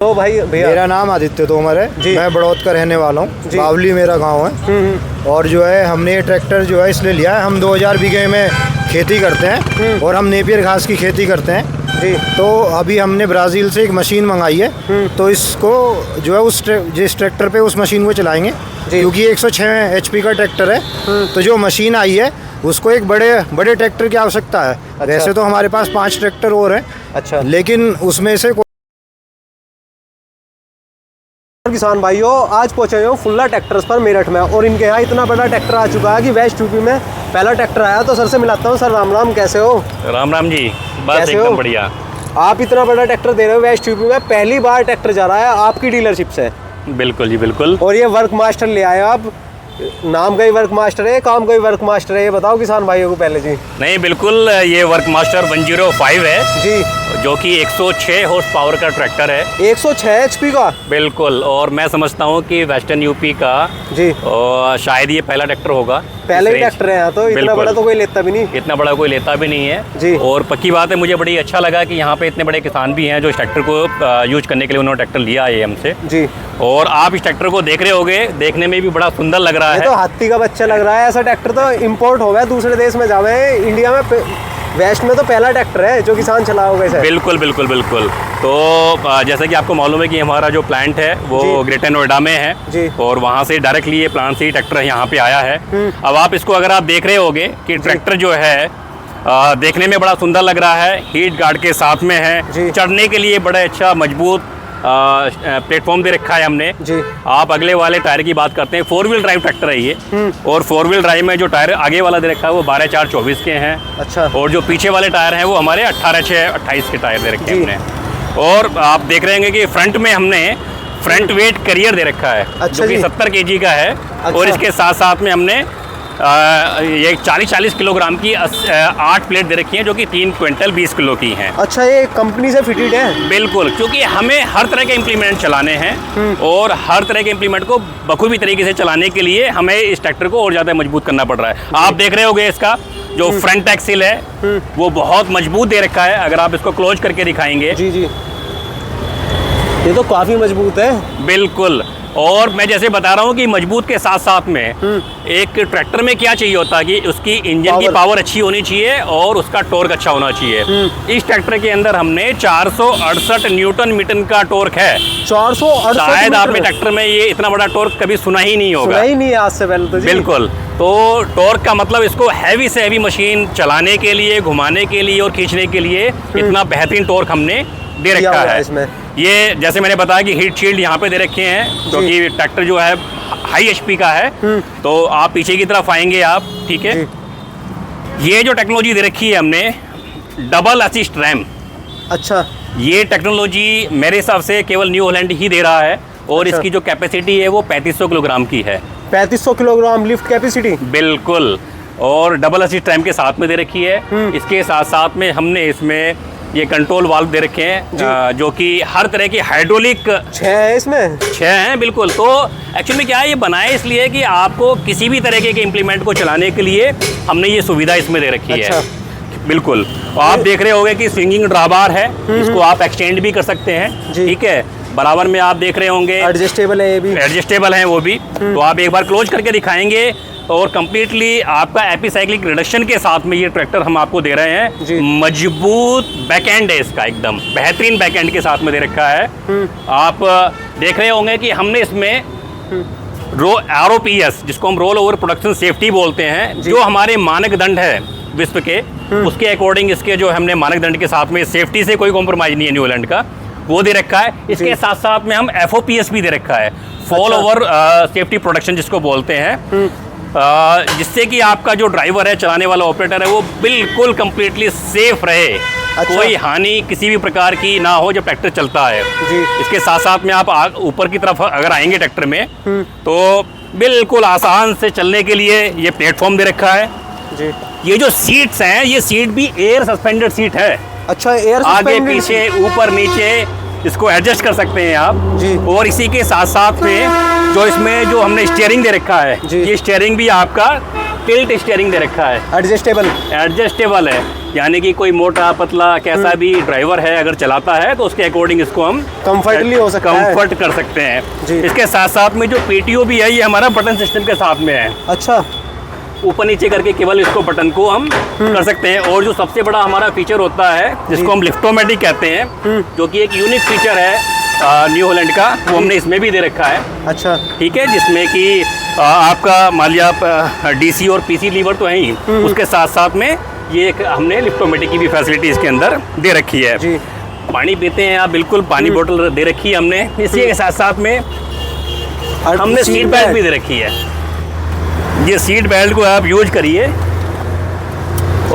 तो भाई भैया, मेरा नाम आदित्य तोमर है जी। मैं बड़ौद का रहने वाला हूँ। बावली मेरा गांव है। और जो है हमने ये ट्रैक्टर जो है इसलिए लिया है, हम 2000 बीघे में खेती करते हैं और हम नेपियर घास की खेती करते हैं जी। तो अभी हमने ब्राज़ील से एक मशीन मंगाई है तो इसको जो है जिस ट्रैक्टर पे उस मशीन को चलाएंगे क्योंकि 106 HP का ट्रैक्टर है। तो जो मशीन आई है उसको एक बड़े ट्रैक्टर की आवश्यकता है। अच्छा। वैसे तो हमारे पास 5 ट्रैक्टर और हैं, अच्छा। लेकिन उसमें से किसान भाइयों, आज पहुंचे हूँ फुल्ला ट्रैक्टर्स पर मेरठ में और इनके यहाँ इतना बड़ा ट्रैक्टर आ चुका है कि वेस्ट यूपी में पहला ट्रैक्टर आया। तो सर से मिलाता हूँ। सर राम राम, कैसे हो? राम राम जी, बस कैसे हो? एकदम बढ़िया। आप इतना बड़ा ट्रैक्टर दे रहे हो वेस्ट यूपी में, पहली बार ट्रैक्टर जा रहा है आपकी डीलरशिप से। बिल्कुल जी बिल्कुल। और ये वर्क मास्टर ले आए आप, नाम का ही वर्क मास्टर है, काम का ही वर्क मास्टर है, ये बताओ किसान भाइयों को पहले जी। नहीं बिल्कुल, ये वर्क मास्टर 105 है जी, जो कि 106 हॉर्स पावर का ट्रैक्टर है। 106 HP का। बिल्कुल, और मैं समझता हूँ कि वेस्टर्न यूपी का जी शायद ये पहला ट्रैक्टर होगा। पहले ही ट्रैक्टर है यहाँ, तो इतना बड़ा तो कोई लेता भी नहीं। इतना बड़ा कोई लेता भी नहीं है जी। और पक्की बात है, मुझे बड़ी अच्छा लगा कि यहाँ पे इतने बड़े किसान भी हैं जो इस ट्रैक्टर को यूज करने के लिए उन्होंने ट्रैक्टर लिया है हमसे। जी। और आप इस ट्रैक्टर को देख रहे होगे, देखने में भी बड़ा सुंदर लग रहा है। तो हाथी का बच्चा लग रहा है। ऐसा ट्रैक्टर तो इंपोर्ट हो गया, दूसरे देश में जावे। इंडिया में वेस्ट में तो पहला ट्रैक्टर है जो किसान चला होगा इसे। बिल्कुल बिल्कुल बिल्कुल। तो जैसे कि आपको मालूम है कि हमारा जो प्लांट है वो ग्रेटर नोएडा में है जी। और वहाँ से डायरेक्टली ये प्लांट से ही ट्रैक्टर यहाँ पे आया है। अब आप इसको अगर आप देख रहे होगे कि ट्रैक्टर जो है देखने में बड़ा सुंदर लग रहा है, हीट गार्ड के साथ में है, चढ़ने के लिए बड़ा अच्छा मजबूत प्लेटफॉर्म दे रखा है हमने जी। आप अगले वाले टायर की बात करते हैं, 4 व्हील ड्राइव ट्रैक्टर है ये। और 4 व्हील ड्राइव में जो टायर आगे वाला दे रखा है वो 12/4/24 के हैं। अच्छा। और जो पीछे वाले टायर हैं वो हमारे 18/6/28 के टायर दे रखे हैं हमने। और आप देख रहे हैं कि फ्रंट में हमने फ्रंट वेट करियर दे रखा है। अच्छा, जो कि 70 kg का है। अच्छा। और इसके साथ साथ में हमने ये 40 किलोग्राम की 8 प्लेट दे रखी हैं जो कि 3 क्विंटल 20 किलो की हैं। अच्छा, ये कंपनी से फिटेड है? बिल्कुल, क्योंकि हमें हर तरह के इम्प्लीमेंट चलाने हैं और हर तरह के इम्प्लीमेंट को बखूबी तरीके से चलाने के लिए हमें इस ट्रैक्टर को और ज़्यादा मजबूत करना पड़ रहा है। आप देख रहे होगे इसका जो फ्रंट एक्सिल है वो बहुत मजबूत दे रखा है। अगर आप इसको क्लोज करके दिखाएंगे जी जी, ये तो काफ़ी मजबूत है। बिल्कुल। और मैं जैसे बता रहा हूँ कि मजबूत के साथ साथ में एक ट्रैक्टर में क्या चाहिए होता है कि उसकी इंजन की पावर अच्छी होनी चाहिए और उसका टॉर्क अच्छा होना चाहिए। इस ट्रैक्टर के अंदर हमने 468 न्यूटन मीटर का टॉर्क है। 468? शायद आपने ट्रैक्टर में ये इतना बड़ा टॉर्क कभी सुना ही नहीं होगा। सुना ही नहीं आज से पहले तो जी। बिल्कुल। तो टॉर्क का मतलब इसको हैवी से हैवी मशीन चलाने के लिए, घुमाने के लिए और खींचने के लिए इतना बेहतरीन टॉर्क हमने दे रखा है इसमें। ये जैसे मैंने बताया कि हीट शील्ड यहाँ पे दे रखे हैं क्योंकि ट्रैक्टर जो है हाई HP का है। तो आप पीछे की तरफ आएंगे आप, ठीक है। ये जो टेक्नोलॉजी दे रखी है हमने, डबल असिस्ट रैम। अच्छा। ये टेक्नोलॉजी मेरे हिसाब से केवल न्यू हॉलैंड ही दे रहा है और अच्छा। इसकी जो कैपेसिटी है वो 3500 किलोग्राम की है। 3500 किलोग्राम लिफ्ट कैपेसिटी? बिल्कुल। और डबल असिस्ट रैम के साथ में दे रखी है। इसके साथ साथ में हमने इसमें ये कंट्रोल वाल्व दे रखे हैं जो कि हर तरह की हाइड्रोलिक 6 है इसमें? 6 हैं बिल्कुल। तो एक्चुअली में क्या है, ये बनाए इसलिए कि आपको किसी भी तरीके के इम्प्लीमेंट को चलाने के लिए हमने ये सुविधा इसमें दे रखी है। बिल्कुल। और आप देख रहे होंगे कि स्विंगिंग ड्राबार है, इसको आप एक्सटेंड भी कर सकते हैं, ठीक है। बराबर में आप देख रहे होंगे एडजस्टेबल है, ये भी एडजस्टेबल है वो भी। तो आप एक बार क्लोज करके दिखाएंगे और कंप्लीटली आपका एपिसाइक्लिक रिडक्शन के साथ में ये ट्रैक्टर हम आपको दे रहे हैं। मजबूत बैकएंड है इसका, एकदम बेहतरीन बैकएंड के साथ में दे रखा है। आप देख रहे होंगे कि हमने इसमें ROPS जिसको हम रोल ओवर प्रोडक्शन सेफ्टी बोलते हैं, जो हमारे मानकदंड है विश्व के, उसके अकॉर्डिंग इसके जो हमने मानकदंड के साथ में सेफ्टी से कोई कॉम्प्रोमाइज नहीं है न्यू हॉलैंड का, वो दे रखा है। इसके साथ साथ में हम FOPS भी दे रखा है, फॉल ओवर सेफ्टी प्रोडक्शन जिसको बोलते हैं, जिससे कि आपका जो ड्राइवर है, चलाने वाला ऑपरेटर है, वो बिल्कुल कंप्लीटली सेफ रहे। अच्छा। कोई हानि किसी भी प्रकार की ना हो जब ट्रैक्टर चलता है जी। इसके साथ साथ में आप ऊपर की तरफ अगर आएंगे ट्रैक्टर में तो बिल्कुल आसान से चलने के लिए ये प्लेटफॉर्म दे रखा है जी। ये जो सीट्स हैं, ये सीट भी एयर सस्पेंडेड सीट है। अच्छा, एयर आगे पीछे ऊपर नीचे इसको एडजस्ट कर सकते हैं आप जी। और इसी के साथ साथ में जो इसमें जो हमने स्टीयरिंग दे रखा है, ये स्टीयरिंग भी आपका टिल्ट स्टीयरिंग दे रखा है, एडजस्टेबल है। यानी कि कोई मोटा पतला कैसा भी ड्राइवर है अगर चलाता है तो उसके अकॉर्डिंग इसको हम कंफर्टली हो सकता है, कंफर्ट कर सकते हैं। जी। इसके साथ साथ में जो पीटीओ भी है ये हमारा बटन सिस्टम के साथ में है। अच्छा, ऊपर नीचे करके केवल इसको बटन को हम कर सकते हैं। और जो सबसे बड़ा हमारा फीचर होता है जिसको हम लिफ्टोमेटिक कहते हैं, जो कि एक यूनिक फीचर है न्यू हॉलैंड का, वो हमने इसमें भी दे रखा है। अच्छा, ठीक है, जिसमें कि आपका मान लिया आप डीसी और पीसी लीवर तो है ही, उसके साथ साथ में ये एक हमने लिफ्टोमेटिक की भी फैसिलिटी इसके अंदर दे रखी है। जी। पानी पीते हैं आप, बिल्कुल पानी बोतल दे रखी है हमने। इसी के साथ साथ में हमने सीट बेल्ट भी दे रखी है। ये सीट बेल्ट को आप यूज करिए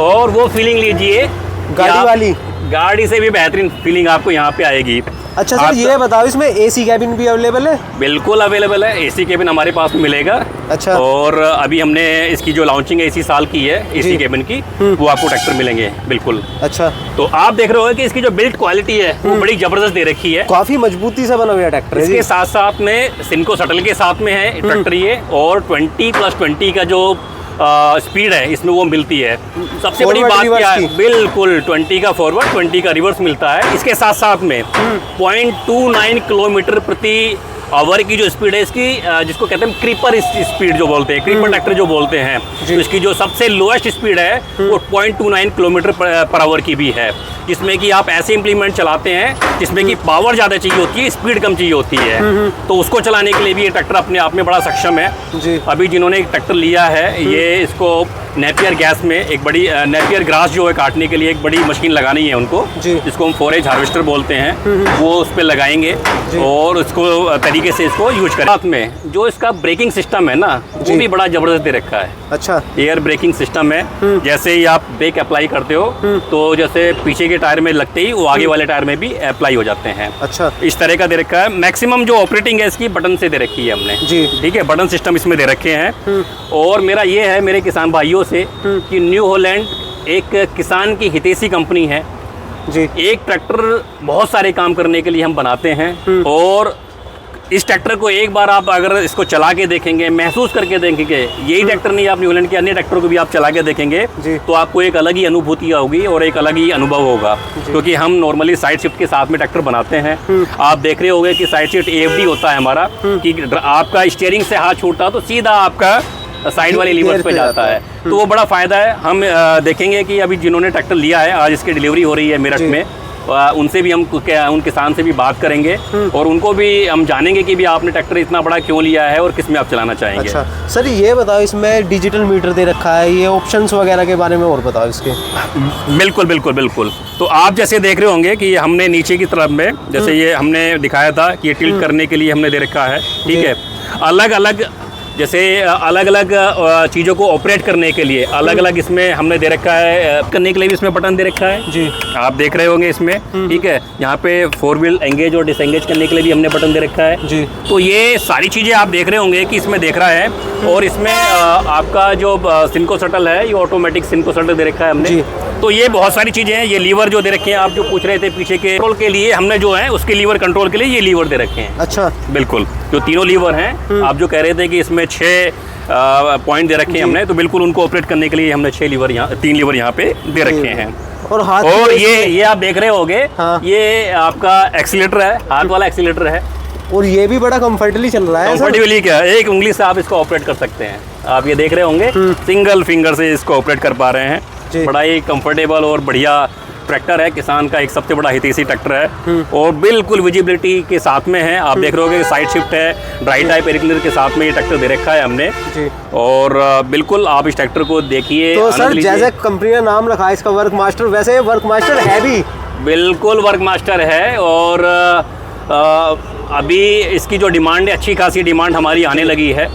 और वो फीलिंग लीजिए गाड़ी वाली, गाड़ी से भी बेहतरीन फीलिंग आपको यहाँ पे आएगी। अच्छा सर, ये बताओ इसमें एसी कैबिन भी अवेलेबल है? बिल्कुल अवेलेबल है, एसी केबिन हमारे पास मिलेगा। अच्छा। और अभी हमने इसकी जो लॉन्चिंग है इसी साल की है एसी केबिन की, वो आपको ट्रैक्टर मिलेंगे बिल्कुल। अच्छा, तो आप देख रहे हो कि इसकी जो बिल्ड क्वालिटी है वो बड़ी जबरदस्त दे रखी है, काफी मजबूती से बना हुआ ट्रैक्टर है। इसके साथ साथ में सिनको शटल के साथ में है ट्रैक्टर ये, और 20+20 का जो स्पीड है इसमें वो मिलती है। सबसे बड़ी बात क्या है, बिल्कुल 20 का फॉरवर्ड 20 का रिवर्स मिलता है। इसके साथ साथ में 0.29 किलोमीटर प्रति आवर की जो स्पीड है इसकी, जिसको कहते हैं क्रीपर स्पीड जो बोलते हैं, क्रीपर ट्रैक्टर जो बोलते हैं, तो इसकी जो सबसे लोएस्ट स्पीड है वो 0.29 किलोमीटर पर आवर की भी है। जिसमें कि आप ऐसे इम्प्लीमेंट चलाते हैं जिसमें कि पावर ज़्यादा चाहिए होती है, स्पीड कम चाहिए होती है, तो उसको चलाने के लिए भी ये ट्रैक्टर अपने आप में बड़ा सक्षम है। जी। अभी जिन्होंने एक ट्रैक्टर लिया है, ये इसको नेपियर गैस में एक बड़ी नेपियर ग्रास जो है काटने के लिए एक बड़ी मशीन लगानी है उनको, जिसको हम फॉरेज हार्वेस्टर बोलते हैं, वो उस पर लगाएंगे और उसको तरीके से इसको यूज करें। साथ में जो इसका ब्रेकिंग सिस्टम है ना, वो भी बड़ा जबरदस्त दे रखा है। अच्छा, एयर ब्रेकिंग सिस्टम है। जैसे ही आप ब्रेक अप्लाई करते हो तो जैसे पीछे के टायर में लगते ही वो आगे वाले टायर में भी अप्लाई हो जाते हैं। अच्छा, इस तरह का दे रखा है। मैक्सिमम जो ऑपरेटिंग है इसकी बटन से दे रखी है हमने। जी। ठीक है, बटन सिस्टम इसमें दे रखे हैं। और मेरा ये है मेरे किसान भाइयों से कि न्यू हॉलैंड एक किसान की हितैषी कंपनी है। जी। एक ट्रैक्टर बहुत सारे काम करने के लिए हम बनाते हैं, और इस ट्रैक्टर को एक बार आप अगर इसको चला के देखेंगे, महसूस करके देखेंगे, यही ट्रैक्टर नहीं आप न्यू हॉलैंड के अन्य ट्रैक्टरों को भी आप चला के देखेंगे, तो आपको एक अलग ही अनुभूति होगी और एक अलग ही अनुभव होगा। क्योंकि हम नॉर्मली साइड शिफ्ट के साथ में ट्रैक्टर बनाते हैं। आप देख रहे होंगे कि साइड शिफ्ट AFD होता है हमारा, कि आपका स्टीयरिंग से हाथ छूटता तो सीधा आपका साइड वाले लीवर पे जाता है, तो वो बड़ा फ़ायदा है। हम देखेंगे कि अभी जिन्होंने ट्रैक्टर लिया है, आज इसकी डिलीवरी हो रही है मेरठ में, उनसे भी हम उन किसान से भी बात करेंगे और उनको भी हम जानेंगे कि भी आपने ट्रैक्टर इतना बड़ा क्यों लिया है और किस में आप चलाना चाहेंगे। अच्छा सर, ये बताओ इसमें डिजिटल मीटर दे रखा है, ये ऑप्शंस वगैरह के बारे में और बताओ इसके। बिल्कुल बिल्कुल बिल्कुल। तो आप जैसे देख रहे होंगे कि हमने नीचे की तरफ में जैसे ये हमने दिखाया था कि ये टिल्ट करने के लिए हमने दे रखा है। ठीक है, अलग अलग जैसे अलग अलग चीज़ों को ऑपरेट करने के लिए अलग अलग इसमें हमने दे रखा है, करने के लिए भी इसमें बटन दे रखा है। जी, आप देख रहे होंगे इसमें। ठीक है, यहाँ पे 4 व्हील एंगेज और डिसएंगेज करने के लिए भी हमने बटन दे रखा है। जी, तो ये सारी चीज़ें आप देख रहे होंगे कि इसमें देख रहा है। और इसमें आपका जो सिनको शटल है, ये ऑटोमेटिक सिनको शटल दे रखा है हमने। तो ये बहुत सारी चीज़ें हैं। ये लीवर जो दे रखे हैं, आप जो पूछ रहे थे पीछे के कंट्रोल के लिए, हमने जो है उसके लीवर कंट्रोल के लिए ये लीवर दे रखे हैं। अच्छा, बिल्कुल, जो तीनों लीवर हैं, आप जो कह रहे थे कि इसमें 6 पॉइंट दे रखे हैं हमने, तो बिल्कुल उनको ऑपरेट करने के लिए हमने 3 लीवर यहाँ पे दे रखे हैं। और ये आप देख रहे होंगे, ये आपका एक्सीलेटर है, हाथ वाला एक्सीलेटर है, और ये भी बड़ा कंफर्टेबली चल रहा है। कंफर्टेबली क्या, एक उंगली से आप इसको ऑपरेट कर सकते हैं। आप ये देख रहे होंगे, सिंगल फिंगर से इसको ऑपरेट कर पा रहे हैं। बड़ा ही कंफर्टेबल और बढ़िया ट्रैक्टर है, किसान का एक सबसे बड़ा हितैषी ट्रैक्टर है और बिल्कुल विजिबिलिटी के साथ में है। आप देख रहे होगे साइड शिफ्ट है, ड्राई टाइप एयर क्लीनर के साथ में ये ट्रैक्टर दे रखा है हमने। और बिल्कुल आप इस ट्रैक्टर को देखिए। तो सर, जैसे कंपनी ने नाम रखा है इसका वर्क मास्टर, वैसे वर्क मास्टर है भी? बिल्कुल वर्क मास्टर है। और अभी इसकी जो डिमांड है, अच्छी खासी डिमांड हमारी आने लगी है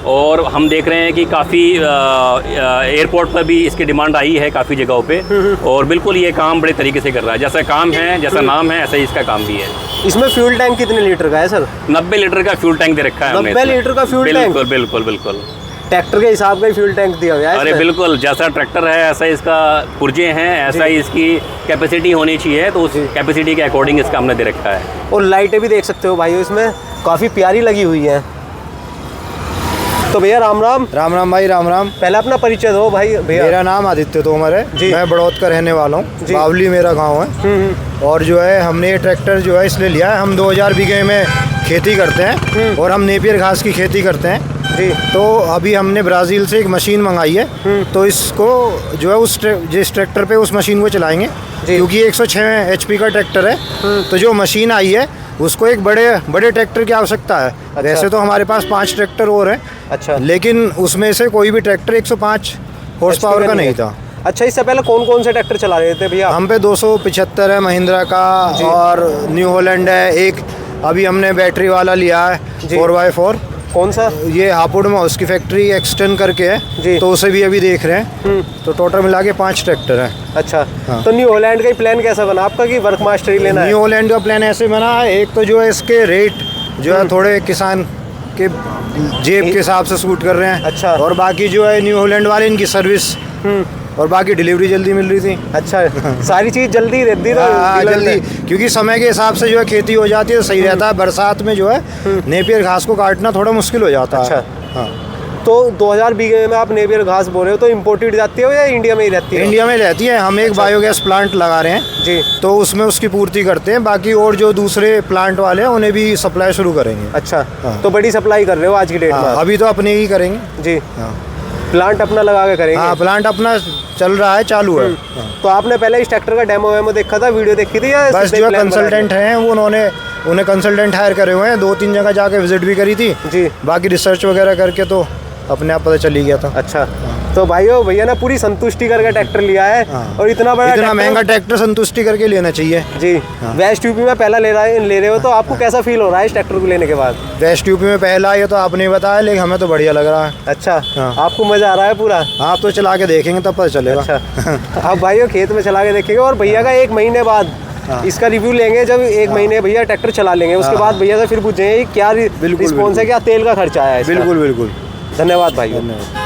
और हम देख रहे हैं कि काफ़ी एयरपोर्ट पर भी इसकी डिमांड आई है काफ़ी जगहों पे। और बिल्कुल ये काम बड़े तरीके से कर रहा है। जैसा काम है, जैसा नाम है, ऐसा ही इसका काम भी है। इसमें फ्यूल टैंक कितने लीटर का है सर? 90 लीटर का फ्यूल टैंक दे रखा है। 90 लीटर का फ्यूल टैंक? बिल्कुल बिल्कुल बिल्कुल, ट्रैक्टर के हिसाब का ही फ्यूल टैंक दिया गया है। अरे बिल्कुल, जैसा ट्रैक्टर है ऐसा इसका पुर्जे हैं, ऐसा ही इसकी कैपेसिटी होनी चाहिए, तो उस कैपेसिटी के अकॉर्डिंग इसका हमने दे रखा है। और लाइटें भी देख सकते हो भाई, इसमें काफ़ी प्यारी लगी हुई है। तो भैया राम राम। राम राम भाई, राम राम। पहले अपना परिचय दो भाई। भैया मेरा नाम आदित्य तोमर है जी। मैं बड़ौद का रहने वाला हूँ। जी। बावली मेरा गांव है। और जो है हमने ये ट्रैक्टर जो है इसलिए लिया है, हम 2000 बीघे में खेती करते हैं और हम नेपियर घास की खेती करते हैं जी। तो अभी हमने ब्राज़ील से एक मशीन मंगाई है तो इसको जो है जिस ट्रैक्टर पे उस मशीन को चलाएंगे क्योंकि 106 HP का ट्रैक्टर है। तो जो मशीन आई है उसको एक बड़े ट्रैक्टर की आवश्यकता है। अच्छा। वैसे तो हमारे पास 5 ट्रैक्टर और हैं। अच्छा। लेकिन उसमें से कोई भी ट्रैक्टर 105 हॉर्स पावर का नहीं था। अच्छा, इससे पहले कौन कौन से ट्रैक्टर चला रहे थे भैया? हम पे 275 है महिंद्रा का और न्यू हॉलैंड है। एक अभी हमने बैटरी वाला लिया है 4x4। कौन सा? ये हापुड़ में उसकी फैक्ट्री एक्सटेंड करके जी। है तो उसे भी अभी देख रहे हैं। तो टोटल मिला के 5 ट्रैक्टर हैं। अच्छा। हाँ। तो न्यू हॉलैंड का ही प्लान कैसा बना आपका कि वर्क मास्टर ही लेना है? न्यू हॉलैंड का प्लान ऐसे बना है, एक तो जो है इसके रेट जो है थोड़े किसान के जेब के हिसाब से सूट कर रहे हैं। अच्छा। और बाकी जो है न्यू हॉलैंड वाले इनकी सर्विस और बाकी डिलीवरी जल्दी मिल रही थी। अच्छा, सारी चीज़ जल्दी रहती है तो जल्दी, क्योंकि समय के हिसाब से जो है खेती हो जाती है तो सही रहता है। बरसात में जो है नेपियर घास को काटना थोड़ा मुश्किल हो जाता है। अच्छा। हाँ। तो 2000 बीघे में आप नेपियर घास बो रहे हो तो इम्पोर्टेड जाती है या इंडिया में ही रहती है? इंडिया में रहती है। हम एक बायोगैस प्लांट लगा रहे हैं जी। तो उसमें उसकी पूर्ति करते हैं। बाकी और जो दूसरे प्लांट वाले हैं उन्हें भी सप्लाई शुरू करेंगे। अच्छा। हाँ। तो बड़ी सप्लाई कर रहे हो आज की डेट में? हाँ, अभी तो अपने ही करेंगे। जी। हाँ, प्लांट अपना लगा के करेंगे? हाँ, प्लांट अपना चल रहा है, चालू है। हाँ। तो आपने पहले इस ट्रैक्टर का डेमो वेमो देखा था, वीडियो देखी थी या बस सीधे जो प्लान बना कंसल्टेंट हैं वो उन्हें कंसल्टेंट हायर करे हुए हैं। 2-3 जगह जाके विजिट भी करी थी जी। बाकी रिसर्च वगैरह करके तो अपने आप पता चल ही गया था। अच्छा। तो भाइयों भैया ने पूरी संतुष्टि करके ट्रैक्टर लिया है। हाँ। और इतना महंगा ट्रैक्टर संतुष्टि करके लेना चाहिए। जी। वेस्ट यूपी में पहला ले रहे हो तो आपको कैसा फील हो रहा है इस ट्रैक्टर को लेने के बाद? वेस्ट यूपी में पहला ये तो आपने बताया, लेकिन हमें तो बढ़िया लग रहा है। अच्छा। हाँ। आपको मजा आ रहा है पूरा? आप तो चला के देखेंगे तब पता चलेगा। अच्छा। अब भाइयों खेत में चला के देखेंगे और भैया का 1 महीने बाद इसका रिव्यू लेंगे। जब 1 महीने भैया ट्रैक्टर चला लेंगे उसके बाद भैया से फिर पूछेंगे क्या रिस्पॉन्स है, क्या तेल का खर्चा आया है इसका। बिल्कुल बिल्कुल। धन्यवाद भाई। धन्यवाद।